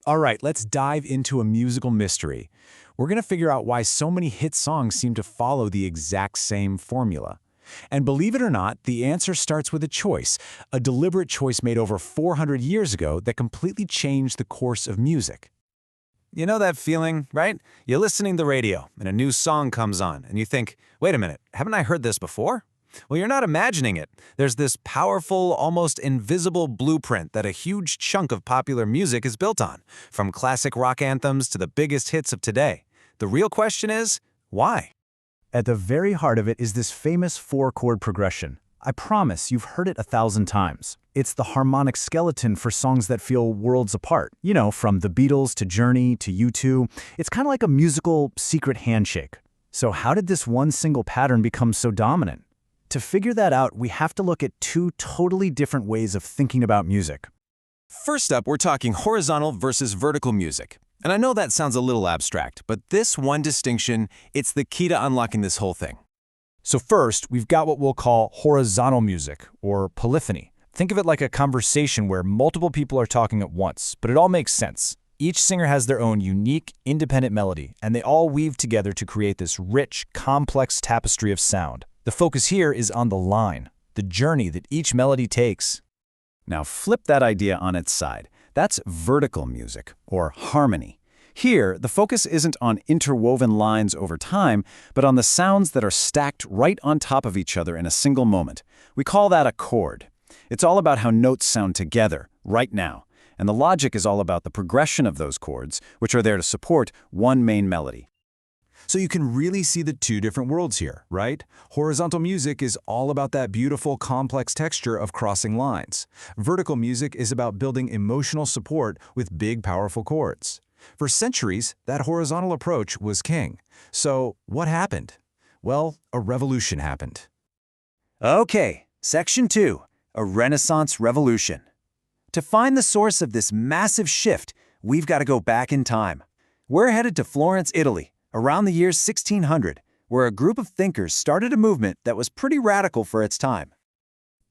All right, let's dive into a musical mystery. We're going to figure out why so many hit songs seem to follow the exact same formula. And believe it or not, the answer starts with a deliberate choice made over 400 years ago that completely changed the course of music. You know that feeling, right? You're listening to the radio, and a new song comes on, and you think, wait a minute, haven't I heard this before? Well, you're not imagining it. There's this powerful, almost invisible blueprint that a huge chunk of popular music is built on, from classic rock anthems to the biggest hits of today. The real question is, why? At the very heart of it is this famous four-chord progression. I promise you've heard it 1,000 times. It's the harmonic skeleton for songs that feel worlds apart. You know, from the Beatles to Journey to U2. It's kind of like a musical secret handshake. So how did this one single pattern become so dominant? To figure that out, we have to look at two totally different ways of thinking about music. First up, we're talking horizontal versus vertical music. And I know that sounds a little abstract, but this one distinction, it's the key to unlocking this whole thing. So first, we've got what we'll call horizontal music, or polyphony. Think of it like a conversation where multiple people are talking at once, but it all makes sense. Each singer has their own unique, independent melody, and they all weave together to create this rich, complex tapestry of sound. The focus here is on the line, the journey that each melody takes. Now flip that idea on its side. That's vertical music, or harmony. Here, the focus isn't on interwoven lines over time, but on the sounds that are stacked right on top of each other in a single moment. We call that a chord. It's all about how notes sound together, right now. And the logic is all about the progression of those chords, which are there to support one main melody. So you can really see the two different worlds here, right? Horizontal music is all about that beautiful, complex texture of crossing lines. Vertical music is about building emotional support with big, powerful chords. For centuries, that horizontal approach was king. So what happened? Well, a revolution happened. Okay, Section 2, a Renaissance Revolution. To find the source of this massive shift, we've got to go back in time. We're headed to Florence, Italy, around the year 1600, where a group of thinkers started a movement that was pretty radical for its time.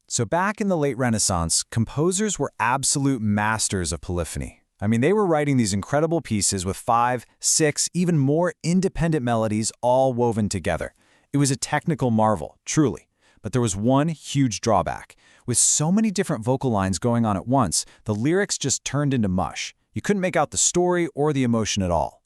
So back in the late Renaissance, composers were absolute masters of polyphony. I mean, they were writing these incredible pieces with 5, 6, even more independent melodies all woven together. It was a technical marvel, truly. But there was one huge drawback. With so many different vocal lines going on at once, the lyrics just turned into mush. You couldn't make out the story or the emotion at all.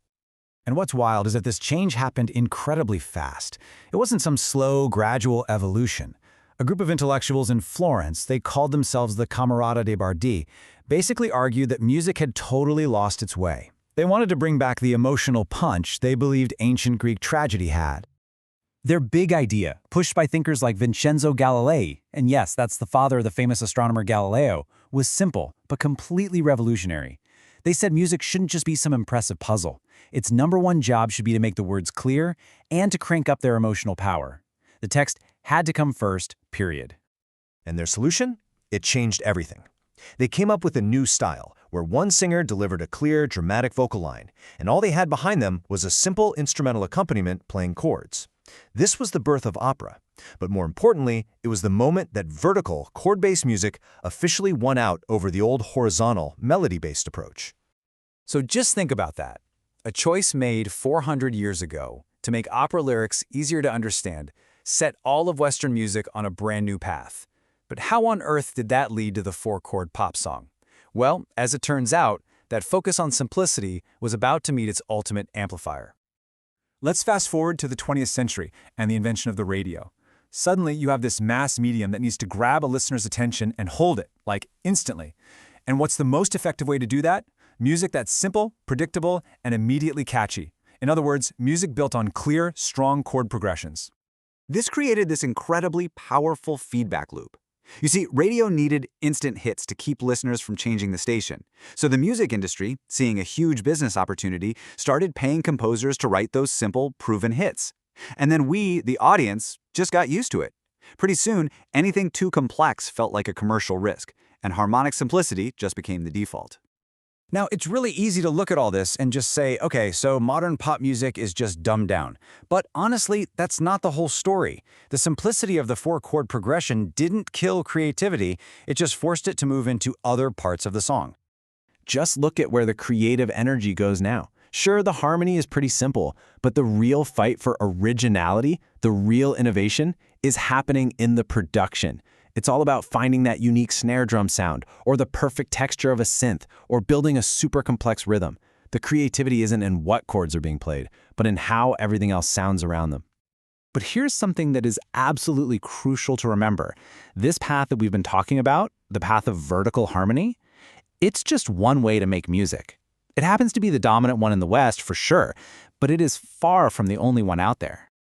And what's wild is that this change happened incredibly fast. It wasn't some slow, gradual evolution. A group of intellectuals in Florence, they called themselves the Camerata dei Bardi, basically argued that music had totally lost its way. They wanted to bring back the emotional punch they believed ancient Greek tragedy had. Their big idea, pushed by thinkers like Vincenzo Galilei, and yes, that's the father of the famous astronomer Galileo, was simple but completely revolutionary. They said music shouldn't just be some impressive puzzle. Its number one job should be to make the words clear and to crank up their emotional power. The text had to come first, period. And their solution? It changed everything. They came up with a new style, where one singer delivered a clear, dramatic vocal line, and all they had behind them was a simple instrumental accompaniment playing chords. This was the birth of opera, but more importantly, it was the moment that vertical, chord-based music officially won out over the old horizontal, melody-based approach. So just think about that. A choice made 400 years ago to make opera lyrics easier to understand set all of Western music on a brand new path. But how on earth did that lead to the four-chord pop song? Well, as it turns out, that focus on simplicity was about to meet its ultimate amplifier. Let's fast forward to the 20th century and the invention of the radio. Suddenly, you have this mass medium that needs to grab a listener's attention and hold it, like instantly. And what's the most effective way to do that? Music that's simple, predictable, and immediately catchy. In other words, music built on clear, strong chord progressions. This created this incredibly powerful feedback loop. You see, radio needed instant hits to keep listeners from changing the station. So the music industry, seeing a huge business opportunity, started paying composers to write those simple, proven hits. And then we, the audience, just got used to it. Pretty soon, anything too complex felt like a commercial risk, and harmonic simplicity just became the default. Now, it's really easy to look at all this and just say, okay, so modern pop music is just dumbed down. But honestly, that's not the whole story. The simplicity of the four-chord progression didn't kill creativity, it just forced it to move into other parts of the song. Just look at where the creative energy goes now. Sure, the harmony is pretty simple, but the real fight for originality, the real innovation, is happening in the production. It's all about finding that unique snare drum sound, or the perfect texture of a synth, or building a super complex rhythm. The creativity isn't in what chords are being played, but in how everything else sounds around them. But here's something that is absolutely crucial to remember. This path that we've been talking about, the path of vertical harmony, it's just one way to make music. It happens to be the dominant one in the West, for sure, but it is far from the only one out there.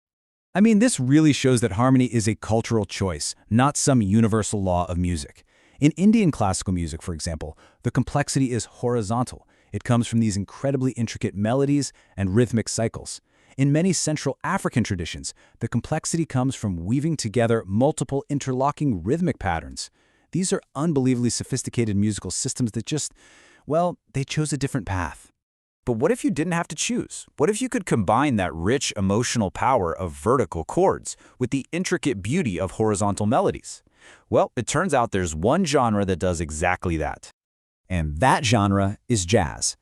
I mean, this really shows that harmony is a cultural choice, not some universal law of music. In Indian classical music, for example, the complexity is horizontal. It comes from these incredibly intricate melodies and rhythmic cycles. In many Central African traditions, the complexity comes from weaving together multiple interlocking rhythmic patterns. These are unbelievably sophisticated musical systems that just, well, they chose a different path. But what if you didn't have to choose? What if you could combine that rich emotional power of vertical chords with the intricate beauty of horizontal melodies? Well, it turns out there's one genre that does exactly that. And that genre is jazz.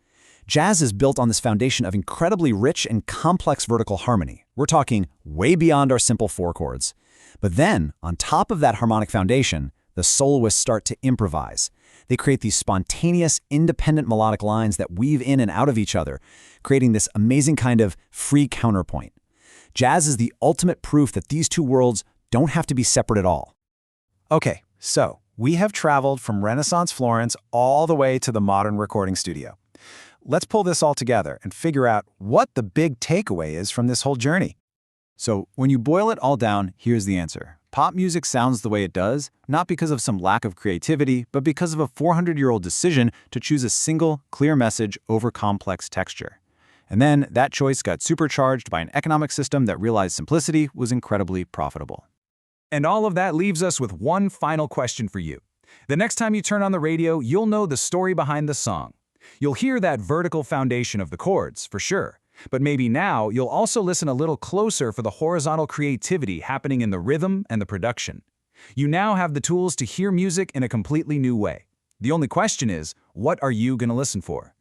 Jazz is built on this foundation of incredibly rich and complex vertical harmony. We're talking way beyond our simple four chords. But then, on top of that harmonic foundation, the soloists start to improvise. They create these spontaneous, independent melodic lines that weave in and out of each other, creating this amazing kind of free counterpoint. Jazz is the ultimate proof that these two worlds don't have to be separate at all. Okay, so we have traveled from Renaissance Florence all the way to the modern recording studio. Let's pull this all together and figure out what the big takeaway is from this whole journey. So, when you boil it all down, here's the answer. Pop music sounds the way it does, not because of some lack of creativity, but because of a 400-year-old decision to choose a single, clear message over complex texture. And then that choice got supercharged by an economic system that realized simplicity was incredibly profitable. And all of that leaves us with one final question for you. The next time you turn on the radio, you'll know the story behind the song. You'll hear that vertical foundation of the chords, for sure. But maybe now you'll also listen a little closer for the horizontal creativity happening in the rhythm and the production. You now have the tools to hear music in a completely new way. The only question is, what are you going to listen for?